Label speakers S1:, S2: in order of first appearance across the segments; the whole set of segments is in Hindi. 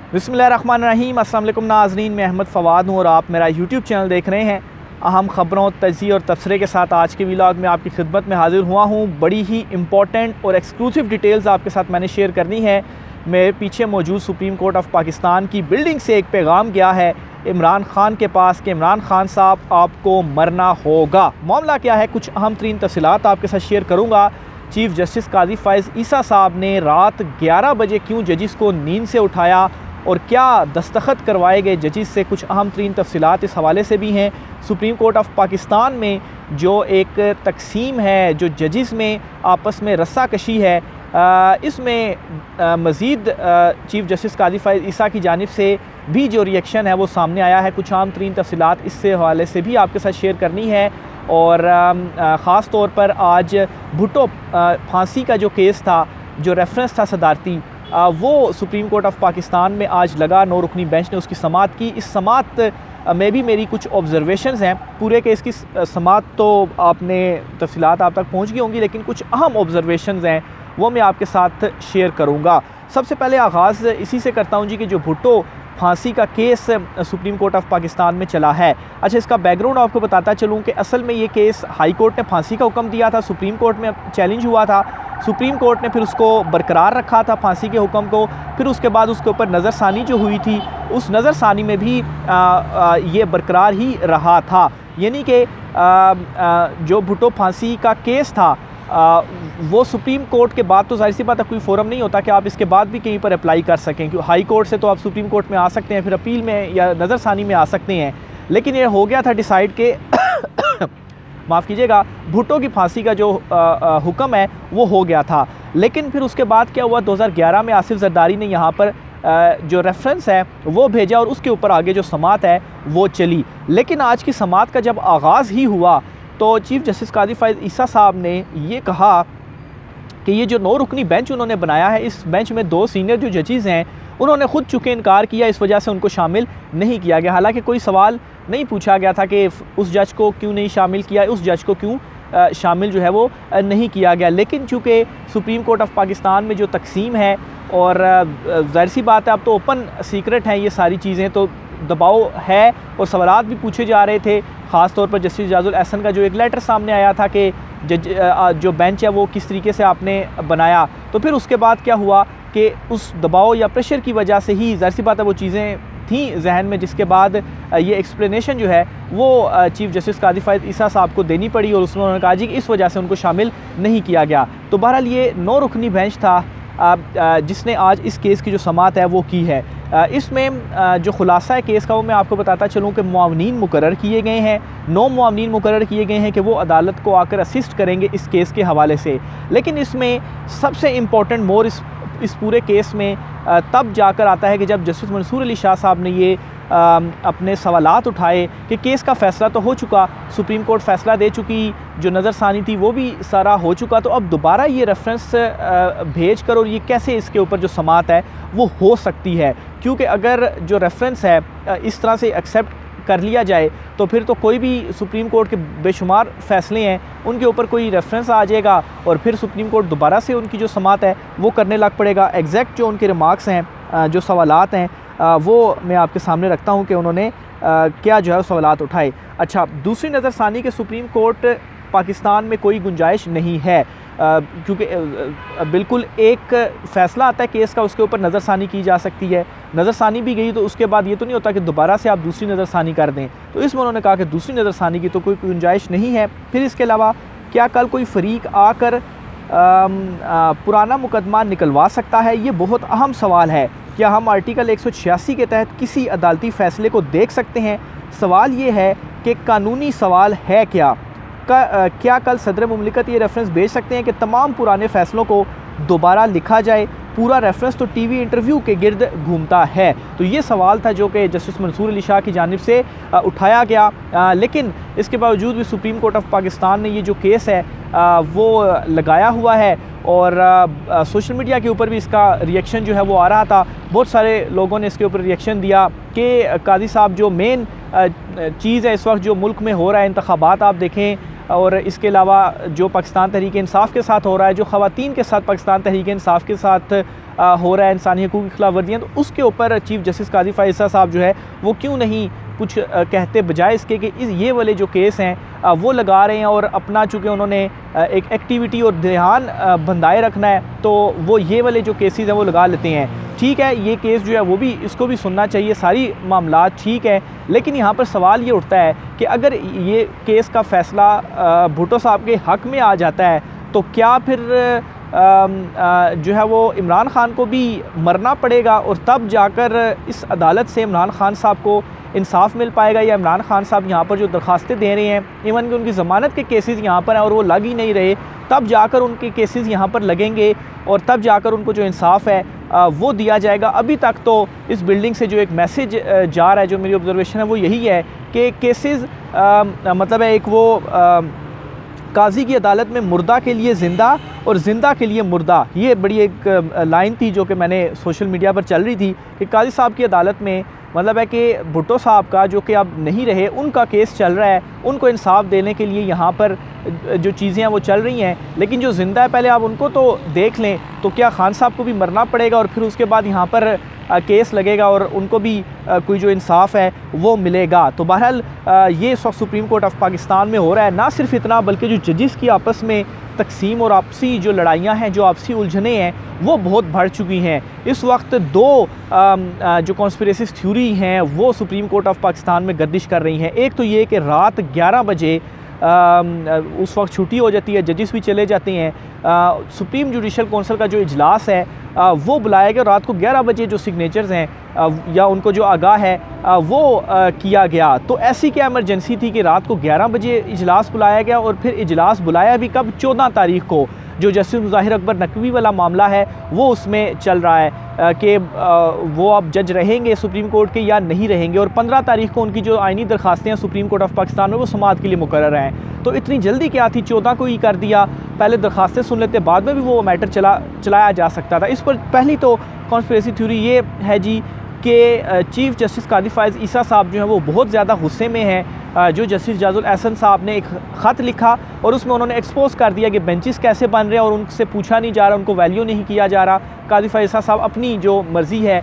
S1: बिस्मिल्लाहिर्रहमानिर्रहीम। अस्सलाम वालेकुम नाज़रीन, मैं अहमद फ़वाद हूँ और आप मेरा यूट्यूब चैनल देख रहे हैं। अहम ख़बरों, तज़किये और तबसरे के साथ आज के व्लॉग में आपकी खिदमत में हाज़िर हुआ हूँ। बड़ी ही इंपॉर्टेंट और एक्सक्लूसिव डिटेल्स आपके साथ मैंने शेयर करनी है। मेरे पीछे मौजूद सुप्रीम कोर्ट ऑफ पाकिस्तान की बिल्डिंग से एक पैगाम गया है इमरान खान के पास कि इमरान खान साहब आपको मरना होगा। मामला क्या है, कुछ अहम तरीन तफसीलात आपके साथ शेयर करूँगा। चीफ़ जस्टिस काजी फ़ाइज़ ईसा साहब ने रात 11 बजे क्यों जजिस को नींद से उठाया और क्या दस्तखत करवाए गए जजिस से, कुछ अहम तरीन तफसीलात इस हवाले से भी हैं। सुप्रीम कोर्ट ऑफ पाकिस्तान में जो एक तकसीम है, जो जजिस में आपस में रस्सा कशी है, इसमें मज़ीद चीफ़ जस्टिस काजी फ़ाइज़ ईसा की जानिब से भी जो रिएक्शन है वो सामने आया है। कुछ आम तरीन तफसीलात इससे हवाले से भी आपके साथ शेयर करनी है। और ख़ास तौर पर आज भुट्टो फांसी का जो केस था, जो रेफरेंस था सदारती, वो सुप्रीम कोर्ट ऑफ पाकिस्तान में आज लगा। 9 रुकनी बेंच ने उसकी समाअत की। इस समाअत में भी मेरी कुछ ऑब्जर्वेशंस हैं। पूरे केस की समाअत तो आपने तफसीलात आप तक पहुंच गई होंगी, लेकिन कुछ अहम ऑब्जर्वेशंस हैं वो मैं आपके साथ शेयर करूंगा। सबसे पहले आगाज़ इसी से करता हूं जी कि जो भुट्टो फांसी का case supreme court of Pakistan में चला है। अच्छा, इसका बैकग्राउंड आपको बताता चलूं कि असल में ये केस हाई कोर्ट ने फांसी का हुक्म दिया था, सुप्रीम कोर्ट में चैलेंज हुआ था। सुप्रीम कोर्ट ने फिर उसको बरकरार रखा था फांसी के हुक्म को। फिर उसके बाद उसके ऊपर नज़रसानी जो हुई थी, उस नज़रसानी में भी ये बरकरार ही रहा था। यानी कि जो भुट्टो फांसी का केस था वो सुप्रीम कोर्ट के बाद तो जाहिर सी बात है कोई फ़ोरम नहीं होता कि आप इसके बाद भी कहीं पर अप्लाई कर सकें। क्योंकि हाई कोर्ट से तो आप सुप्रीम कोर्ट में आ सकते हैं, फिर अपील में या नज़रसानी में आ सकते हैं। लेकिन ये हो गया था डिसाइड के माफ़ कीजिएगा, भुट्टो की फांसी का जो हुक्म है वो हो गया था। लेकिन फिर उसके बाद क्या हुआ, 2011 में आसिफ जरदारी ने यहाँ पर जो रेफरेंस है वो भेजा और उसके ऊपर आगे जो समाअत है वो चली। लेकिन आज की समाअत का जब आगाज़ ही हुआ तो चीफ़ जस्टिस काजी फ़ाइज़ ईसा साहब ने ये कहा कि ये जो 9 रुकनी बेंच उन्होंने बनाया है, इस बेंच में 2 सीनियर जो जजेस हैं उन्होंने ख़ुद चूँकि इनकार किया, इस वजह से उनको शामिल नहीं किया गया। हालांकि कोई सवाल नहीं पूछा गया था कि उस जज को क्यों नहीं शामिल किया, उस जज को क्यों शामिल जो है वो नहीं किया गया। लेकिन चूँकि सुप्रीम कोर्ट ऑफ पाकिस्तान में जो तकसीम है और ज़ाहिर सी बात है अब तो ओपन सीक्रेट हैं ये सारी चीज़ें, तो दबाव है और सवालात भी पूछे जा रहे थे। ख़ास तौर पर जस्टिस इजाज़ुल एहसन का जो एक लेटर सामने आया था कि जो बेंच है वो किस तरीके से आपने बनाया। तो फिर उसके बाद क्या हुआ कि उस दबाव या प्रेशर की वजह से ही ज़ाहिर सी बात है वो चीज़ें थी जहन में, जिसके बाद ये एक्सप्लेनेशन जो है वो चीफ़ जस्टिस काजी फ़ाइज़ ईसा साहब को देनी पड़ी और उन्होंने कहा जी कि इस वजह से उनको शामिल नहीं किया गया। तो बहरहाल ये 9 रुकनी बेंच था जिसने आज इस केस की जो समाअत है वो की है। इसमें जो खुलासा है केस का वो मैं आपको बताता चलूँ कि मुआवनीन मुकर्रर किए गए हैं। 9 मुआवनीन मुकर्रर किए गए हैं कि वो अदालत को आकर असिस्ट करेंगे इस केस के हवाले से। लेकिन इसमें सबसे इम्पॉर्टेंट मोर इस पूरे केस में तब जाकर आता है कि जब जस्टिस मंसूर अली शाह साहब ने ये अपने सवालात उठाए कि केस का फ़ैसला तो हो चुका, सुप्रीम कोर्ट फ़ैसला दे चुकी, जो नज़रसानी थी वो भी सारा हो चुका, तो अब दोबारा ये रेफरेंस भेज कर और ये कैसे इसके ऊपर जो समाअत है वो हो सकती है। क्योंकि अगर जो रेफरेंस है इस तरह से एक्सेप्ट कर लिया जाए तो फिर तो कोई भी सुप्रीम कोर्ट के बेशुमार फ़ैसले हैं उनके ऊपर कोई रेफरेंस आ जाएगा और फिर सुप्रीम कोर्ट दोबारा से उनकी जो समाअत है वो करने लग पड़ेगा। एग्जैक्ट जो उनके रिमार्क्स हैं, जो सवालात हैं, वो मैं आपके सामने रखता हूँ कि उन्होंने क्या जो है सवालात उठाए। अच्छा, दूसरी नज़रसानी के सुप्रीम कोर्ट पाकिस्तान में कोई गुंजाइश नहीं है, क्योंकि बिल्कुल एक फ़ैसला आता है केस का, उसके ऊपर नज़रसानी की जा सकती है। नज़रसानी भी गई तो उसके बाद ये तो नहीं होता कि दोबारा से आप दूसरी नज़रसानी कर दें। तो इसमें उन्होंने कहा कि दूसरी नज़रसानी की तो कोई गुंजाइश नहीं है। फिर इसके अलावा क्या कल कोई फ़रीक आकर पुराना मुकदमा निकलवा सकता है, ये बहुत अहम सवाल है। क्या हम आर्टिकल 186 के तहत किसी अदालती फ़ैसले को देख सकते हैं? सवाल ये है कि कानूनी सवाल है क्या कल सदर मुमलिकत ये रेफरेंस भेज सकते हैं कि तमाम पुराने फ़ैसलों को दोबारा लिखा जाए? पूरा रेफरेंस तो टीवी इंटरव्यू के गिर्द घूमता है। तो ये सवाल था जो कि जस्टिस मंसूर अली शाह की जानिब से उठाया गया। लेकिन इसके बावजूद भी सुप्रीम कोर्ट ऑफ पाकिस्तान ने ये जो केस है वो लगाया हुआ है और सोशल मीडिया के ऊपर भी इसका रिएक्शन जो है वो आ रहा था। बहुत सारे लोगों ने इसके ऊपर रिएक्शन दिया कि काजी साहब जो मेन चीज़ है इस वक्त जो मुल्क में हो रहा है, इंतखाबात आप देखें, और इसके अलावा जो पाकिस्तान तहरीक इंसाफ के साथ हो रहा है, जो ख़वातीन के साथ पाकिस्तान तहरीक इंसाफ के साथ हो रहा है, इंसानी हकूक़ की खिलाफ वर्जियाँ, तो उसके ऊपर चीफ़ जस्टिस काजी फ़ाइज़ ईसा साहब जो है वो क्यों नहीं कुछ कहते, बजाय इसके कि ये वाले जो केस हैं वो लगा रहे हैं और अपना चूँकि उन्होंने एक एक्टिविटी और ध्यान बंधाए रखना है तो वो ये वाले जो केसेस हैं वो लगा लेते हैं। ठीक है, ये केस जो है वो भी इसको भी सुनना चाहिए, सारी मामला ठीक है, लेकिन यहाँ पर सवाल ये उठता है कि अगर ये केस का फ़ैसला भुट्टो साहब के हक़ में आ जाता है तो क्या फिर जो है वो इमरान ख़ान को भी मरना पड़ेगा और तब जाकर इस अदालत से इमरान ख़ान साहब को इंसाफ मिल पाएगा, या इमरान ख़ान साहब यहाँ पर जो दरख्वास्तें दे रहे हैं, इवन कि उनकी ज़मानत के केसेस यहाँ पर हैं और वो लग ही नहीं रहे, तब जाकर उनके केसेस यहाँ पर लगेंगे और तब जाकर उनको जो इंसाफ है वो दिया जाएगा। अभी तक तो इस बिल्डिंग से जो एक मैसेज जा रहा है, जो मेरी ऑब्जर्वेशन है वो यही है कि केसेस मतलब है एक वो काजी की अदालत में मुर्दा के लिए ज़िंदा और ज़िंदा के लिए मुर्दा, ये बड़ी एक लाइन थी जो कि मैंने सोशल मीडिया पर चल रही थी कि काजी साहब की अदालत में मतलब है कि भुट्टो साहब का जो कि अब नहीं रहे, उनका केस चल रहा है, उनको इंसाफ देने के लिए यहाँ पर जो चीज़ें हैं वो चल रही हैं, लेकिन जो ज़िंदा है पहले आप उनको तो देख लें, तो क्या खान साहब को भी मरना पड़ेगा और फिर उसके बाद यहाँ पर केस लगेगा और उनको भी कोई जो इंसाफ है वो मिलेगा। तो बहरहाल ये इस वक्त सुप्रीम कोर्ट ऑफ पाकिस्तान में हो रहा है। ना सिर्फ इतना बल्कि जो जजेस की आपस में तकसीम और आपसी जो लड़ाइयाँ हैं, जो आपसी उलझने हैं वो बहुत बढ़ चुकी हैं। इस वक्त दो जो कॉन्स्पिरेसी थ्योरी हैं वो सुप्रीम कोर्ट ऑफ पाकिस्तान में गर्दिश कर रही हैं। एक तो ये कि रात 11 बजे उस वक्त छुट्टी हो जाती है, जजेस भी चले जाते हैं, सुप्रीम जुडिशल कौंसिल का जो इजलास है वो बुलाया गया, रात को 11 बजे जो सिग्नेचर्स हैं या उनको जो आगाह है वो किया गया। तो ऐसी क्या इमरजेंसी थी कि रात को 11 बजे इजलास बुलाया गया, और फिर इजलास बुलाया भी कब, 14 तारीख को, जो जस्टिस मुज़ाहिर अकबर नकवी वाला मामला है वो उसमें चल रहा है कि वो अब जज रहेंगे सुप्रीम कोर्ट के या नहीं रहेंगे, और 15 तारीख को उनकी जो आइनी दरखास्तें हैं सुप्रीम कोर्ट ऑफ पाकिस्तान में वो समाअत के लिए मुकर्रर हैं। तो इतनी जल्दी क्या थी, 14 को ही कर दिया, पहले दरखास्तें सुन लेते, बाद में भी वो मैटर चलाया जा सकता था। इस पर पहली तो कॉन्स्पिरेसी थ्योरी ये है जी कि चीफ़ जस्टिस काजी फ़ाइज़ ईसा साहब जो हैं वो बहुत ज़्यादा गुस्से में हैं। जो जस्टिस जाजुल एहसन साहब ने एक ख़त लिखा और उसमें उन्होंने एक्सपोज कर दिया कि बेंचेस कैसे बन रहे हैं और उनसे पूछा नहीं जा रहा, उनको वैल्यू नहीं किया जा रहा, काजी फ़ाइज़ ईसा साहब अपनी जो मर्ज़ी है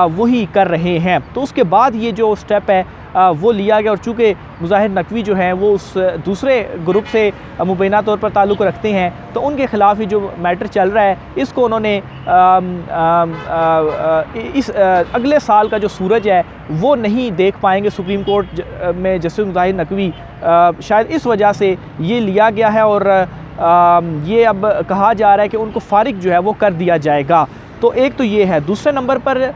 S1: वही कर रहे हैं। तो उसके बाद ये जो स्टेप है वो लिया गया, और चूँकि मुज़ाहिर नकवी जो हैं वो उस दूसरे ग्रुप से मुबैना तौर पर ताल्लुक़ रखते हैं, तो उनके ख़िलाफ़ ही जो मैटर चल रहा है इसको उन्होंने इस अगले साल का जो सूरज है वो नहीं देख पाएंगे सुप्रीम कोर्ट में जस्टिस मुज़ाहिर नकवी, शायद इस वजह से ये लिया गया है, और ये अब कहा जा रहा है कि उनको फ़ारिग जो है वो कर दिया जाएगा। तो एक तो ये है। दूसरे नंबर पर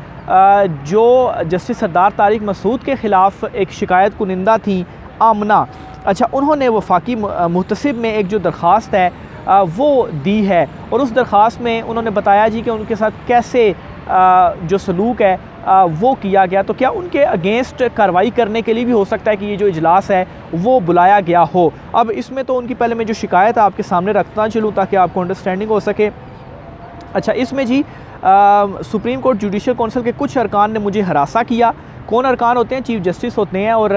S1: जो जस्टिस सरदार तारिक मसूद के ख़िलाफ़ एक शिकायत कुनिंदा थी आमना, अच्छा, उन्होंने वफाकी मुहतसिब में एक जो दरख्वास्त है वो दी है, और उस दरख्वास्त में उन्होंने बताया जी कि उनके साथ कैसे जो सलूक है वो किया गया। तो क्या उनके अगेंस्ट कार्रवाई करने के लिए भी हो सकता है कि ये जो इजलास है वो बुलाया गया हो। अब इसमें तो उनकी पहले मैं जो शिकायत आपके सामने रखना चलूँ ताकि आपको अंडरस्टैंडिंग हो सके। अच्छा, इसमें जी सुप्रीम कोर्ट जुडिशल कौंसिल के कुछ अरकान ने मुझे हरासा किया। कौन अरकान होते हैं? चीफ़ जस्टिस होते हैं और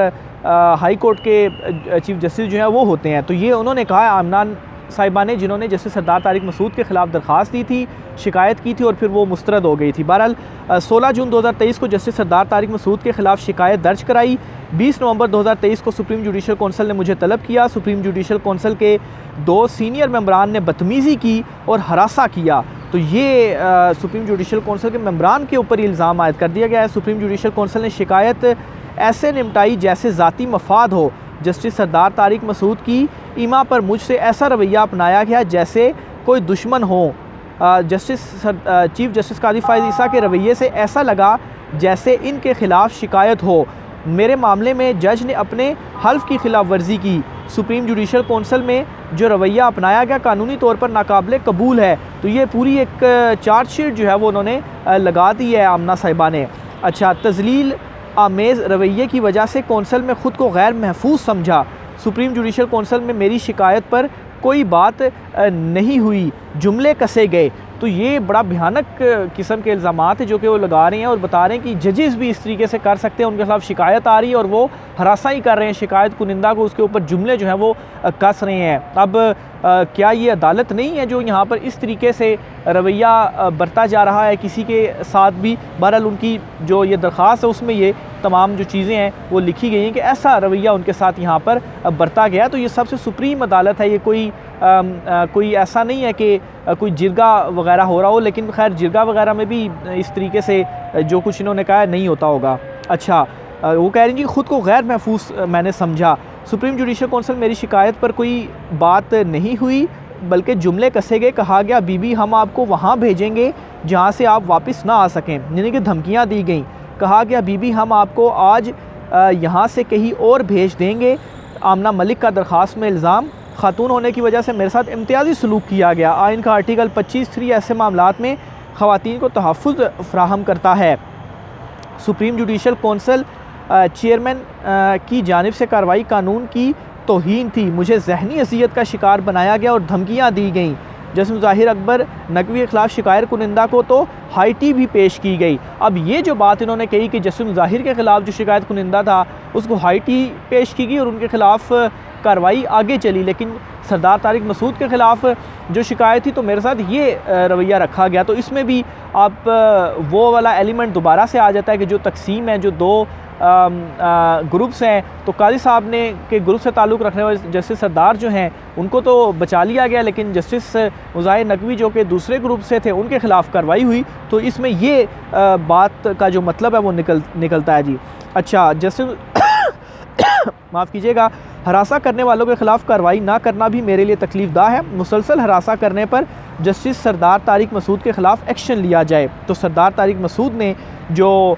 S1: हाई कोर्ट के चीफ़ जस्टिस जो हैं वो होते हैं। तो ये उन्होंने कहा आमनान साहिबा ने, जिन्होंने जस्टिस सरदार तारिक मसूद के ख़िलाफ़ दरख्वास्त दी थी, शिकायत की थी और फिर वो मुस्तरद हो गई थी। बहरहाल 16 जून 2023 को जस्टिस सरदार तारिक मसूद के ख़िलाफ़ शिकायत दर्ज कराई। 20 नवंबर 2023 को सुप्रीम जुडिशल कौंसिल ने मुझे तलब किया। सुप्रीम जुडिशल कौंसिल के 2 सीनियर मेंबरान ने बदतमीज़ी की और हरासा किया। तो ये सुप्रीम जुडिशल कौंसिल के मेंबरान के ऊपर इल्ज़ाम आयद कर दिया गया है। सुप्रीम जुडिशल कौंसिल ने शिकायत ऐसे निपटाई जैसे ज़ाती मफाद हो। जस्टिस सरदार तारिक मसूद की ईमा पर मुझसे ऐसा रवैया अपनाया गया जैसे कोई दुश्मन हो। चीफ़ जस्टिस काजी फ़ाइज़ ईसा के रवैये से ऐसा लगा जैसे इनके ख़िलाफ़ शिकायत हो। मेरे मामले में जज ने अपने हल्फ की खिलाफ वर्जी की। सुप्रीम जुडिशल कौंसिल में जो रवैया अपनाया गया कानूनी तौर पर नाकाबिले कबूल है। तो ये पूरी एक चार्जशीट जो है वो उन्होंने लगा दी है आमना साहिबा ने। अच्छा, तजलील आमेज़ रवैये की वजह से कौंसिल में ख़ुद को गैर महफूज समझा। सुप्रीम जुडिशल कौंसिल में मेरी शिकायत पर कोई बात नहीं हुई, जुमले कसे गए। तो ये बड़ा भयानक किस्म के इल्ज़ामात है जो कि वो लगा रहे हैं और बता रहे हैं कि जजेस भी इस तरीके से कर सकते हैं। उनके खिलाफ शिकायत आ रही है और वो हरासाई कर रहे हैं शिकायत कुनिंदा को, उसके ऊपर जुमले जो हैं वो कस रहे हैं। अब क्या ये अदालत नहीं है जो यहाँ पर इस तरीके से रवैया बरता जा रहा है किसी के साथ भी? बहरहाल उनकी जो ये दरख्वास्त है उसमें ये तमाम जो चीज़ें हैं वो लिखी गई हैं कि ऐसा रवैया उनके साथ यहाँ पर बरता गया। तो ये सबसे सुप्रीम अदालत है, ये कोई ऐसा नहीं है कि कोई जिरगा वगैरह हो रहा हो, लेकिन खैर जिरगा वगैरह में भी इस तरीके से जो कुछ इन्होंने कहा नहीं होता होगा। अच्छा, वो कह रही जी ख़ुद को गैर महफूज मैंने समझा, सुप्रीम जुडिशल कौंसिल मेरी शिकायत पर कोई बात नहीं हुई बल्कि जुमले कसे गए, कहा गया बीबी हम आपको वहाँ भेजेंगे जहाँ से आप वापस ना आ सकें, यानी कि धमकियाँ दी गई। कहा गया बीबी हम आपको आज यहाँ से कहीं और भेज देंगे। आमना मलिक का दरख्वास्त में इल्ज़ाम, खातून होने की वजह से मेरे साथ इम्तियाजी सलूक किया गया। आइन का आर्टिकल 25(3) ऐसे मामलात में ख़वातीन को तहफ़्फ़ुज़ फ़राहम करता है। सुप्रीम जुडिशल कौंसिल चेयरमैन की जानिब से कार्रवाई कानून की तौहीन थी, मुझे ज़हनी अज़ियत का शिकार बनाया गया और धमकियाँ दी गईं। जस्म ज़ाहिर अकबर नकवी के ख़िलाफ़ शिकायत कुनिंदा को तो हाई टी भी पेश की गई। अब ये जो बात इन्होंने कही कि जस्म ज़ाहिर के ख़िलाफ़ जो शिकायत कुनिंदा था उसको हाई टी पेश की गई और उनके ख़िलाफ़ कार्रवाई आगे चली, लेकिन सरदार तारिक मसूद के ख़िलाफ़ जो शिकायत थी तो मेरे साथ ये रवैया रखा गया। तो इसमें भी आप वो वाला एलिमेंट दोबारा से आ जाता है कि जो तकसीम है, जो दो ग्रुप्स हैं, तो काजी साहब ने के ग्रुप से ताल्लुक़ रखने वाले जस्टिस सरदार जो हैं उनको तो बचा लिया गया, लेकिन जस्टिस मुज़ाहिर नकवी जो कि दूसरे ग्रुप से थे उनके ख़िलाफ़ कार्रवाई हुई। तो इसमें ये बात का जो मतलब है वो निकलता है जी। अच्छा, जस्टिस माफ़ कीजिएगा, हरासा करने वालों के ख़िलाफ़ कार्रवाई ना करना भी मेरे लिए तकलीफ़दा है। मुसलसल हरासा करने पर जस्टिस सरदार तारिक मसूद के ख़िलाफ़ एक्शन लिया जाए। तो सरदार तारिक मसूद ने जो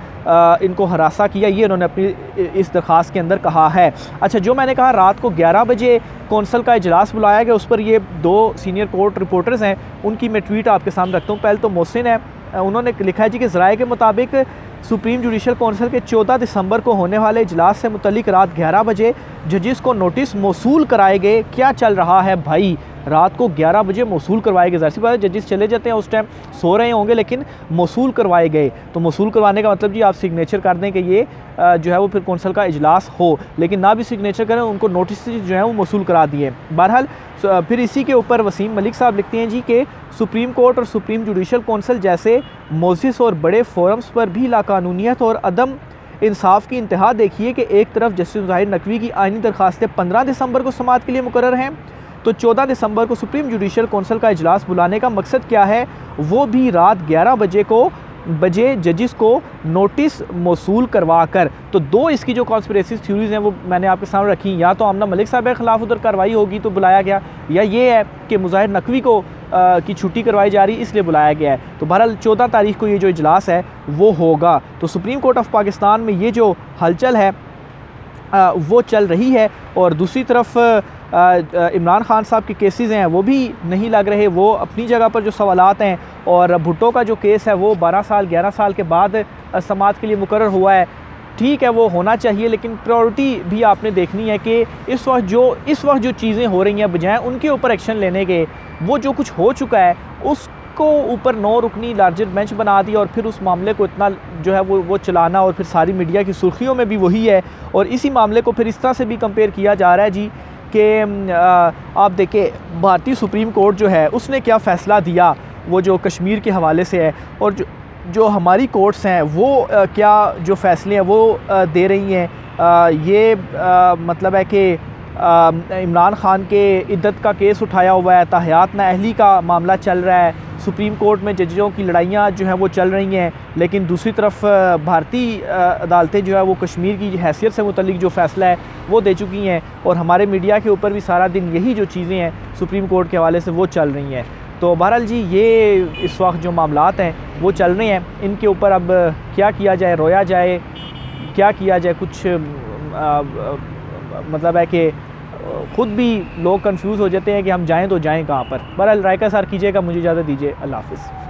S1: इनको हरासा किया ये इन्होंने अपनी इस दरख्वास्त के अंदर कहा है। अच्छा, जो मैंने कहा रात को 11 बजे कौंसल का इजलास बुलाया गया, उस पर ये 2 सीनियर कोर्ट रिपोर्टर्स हैं, उनकी मैं ट्वीट आपके सामने रखता हूँ। पहले तो मोहसिन है, उन्होंने लिखा है जी कि ज़राए के मुताबिक सुप्रीम जुडिशल कौंसिल के 14 दिसंबर को होने वाले इजलास से मुतल्लिक रात 11 बजे जजिस को नोटिस मौसूल कराए गए। क्या चल रहा है भाई, रात को 11 बजे मौसूल करवाए गए। ज़ाहिर सी बात है जजिस चले जाते हैं, उस टाइम सो रहे होंगे, लेकिन मौसूल करवाए गए। तो मौसूल करवाने का मतलब जी आप सिग्नेचर कर दें कि ये जो है वो फिर कौंसल का इजलास हो, लेकिन ना भी सिग्नेचर करें, उनको नोटिस जो है वो मौसूल करा दिए। बहरहाल फिर इसी के ऊपर वसीम मलिक साहब लिखते हैं जी कि सुप्रीम कोर्ट और सुप्रीम जुडिशल कौंसिल जैसे मोजिस और बड़े फोरम्स पर भी लाकानूनियत और अदम इंसाफ की इंतहा देखिए कि एक तरफ जस्टिस ज़ाहिर नकवी की आइनी दरख्वास्तें 15 दिसंबर को समाअत के लिए मुकर्रर हैं, तो 14 दिसंबर को सुप्रीम जुडिशल कौंसिल का इजलास बुलाने का मकसद क्या है, वो भी रात 11 बजे जजिस को नोटिस मौसूल करवा कर। तो 2 इसकी जो कॉन्स्पिरेसी थ्योरीज़ हैं वो मैंने आपके सामने रखी। या तो आमना मलिक साहब के ख़िलाफ़ उधर कार्रवाई होगी तो बुलाया गया, या ये है कि मुज़ाहिर नकवी को की छुट्टी करवाई जा रही इसलिए बुलाया गया है। तो बहरहाल 14 तारीख को ये जो इजलास है वो होगा। तो सुप्रीम कोर्ट ऑफ पाकिस्तान में ये जो हलचल है वो चल रही है, और दूसरी तरफ इमरान खान साहब के केसेस हैं वो भी नहीं लग रहे, वो अपनी जगह पर जो सवालात हैं, और भुट्टो का जो केस है वो 12 साल 11 साल के बाद समाअत के लिए मुकर्रर हुआ है। ठीक है, वो होना चाहिए, लेकिन प्रायोरिटी भी आपने देखनी है कि इस वक्त जो चीज़ें हो रही हैं बजाय उनके ऊपर एक्शन लेने के, वो जो कुछ हो चुका है उसको ऊपर 9 रुकनी लार्जर बेंच बना दी और फिर उस मामले को इतना जो है वो चलाना, और फिर सारी मीडिया की सुर्खियों में भी वही है। और इसी मामले को फिर इस तरह से भी कंपेयर किया जा रहा है जी कि आप देखें भारतीय सुप्रीम कोर्ट जो है उसने क्या फ़ैसला दिया, वो जो कश्मीर के हवाले से है, और जो हमारी कोर्ट्स हैं वो क्या जो फ़ैसले हैं वो दे रही हैं। ये मतलब है कि इमरान खान के इद्दत का केस उठाया हुआ है, ताहयात नाअहली का मामला चल रहा है, सुप्रीम कोर्ट में जजों की लड़ाइयाँ जो हैं वो चल रही हैं, लेकिन दूसरी तरफ भारतीय अदालतें जो है वो कश्मीर की हैसियत से मुतल्लिक जो फ़ैसला है वो दे चुकी हैं, और हमारे मीडिया के ऊपर भी सारा दिन यही जो चीज़ें हैं सुप्रीम कोर्ट के हवाले से वो चल रही हैं। तो बहरहाल जी ये इस वक्त जो मामलात हैं वो चल रहे हैं, इनके ऊपर अब क्या किया जाए, रोया जाए, क्या किया जाए, कुछ मतलब है कि ख़ुद भी लोग कंफ्यूज हो जाते हैं कि हम जाएं तो जाएं कहाँ पर। बहरहाल राय का सार कीजिएगा, मुझे इजाज़त दीजिए, अल्लाह हाफ़िज़।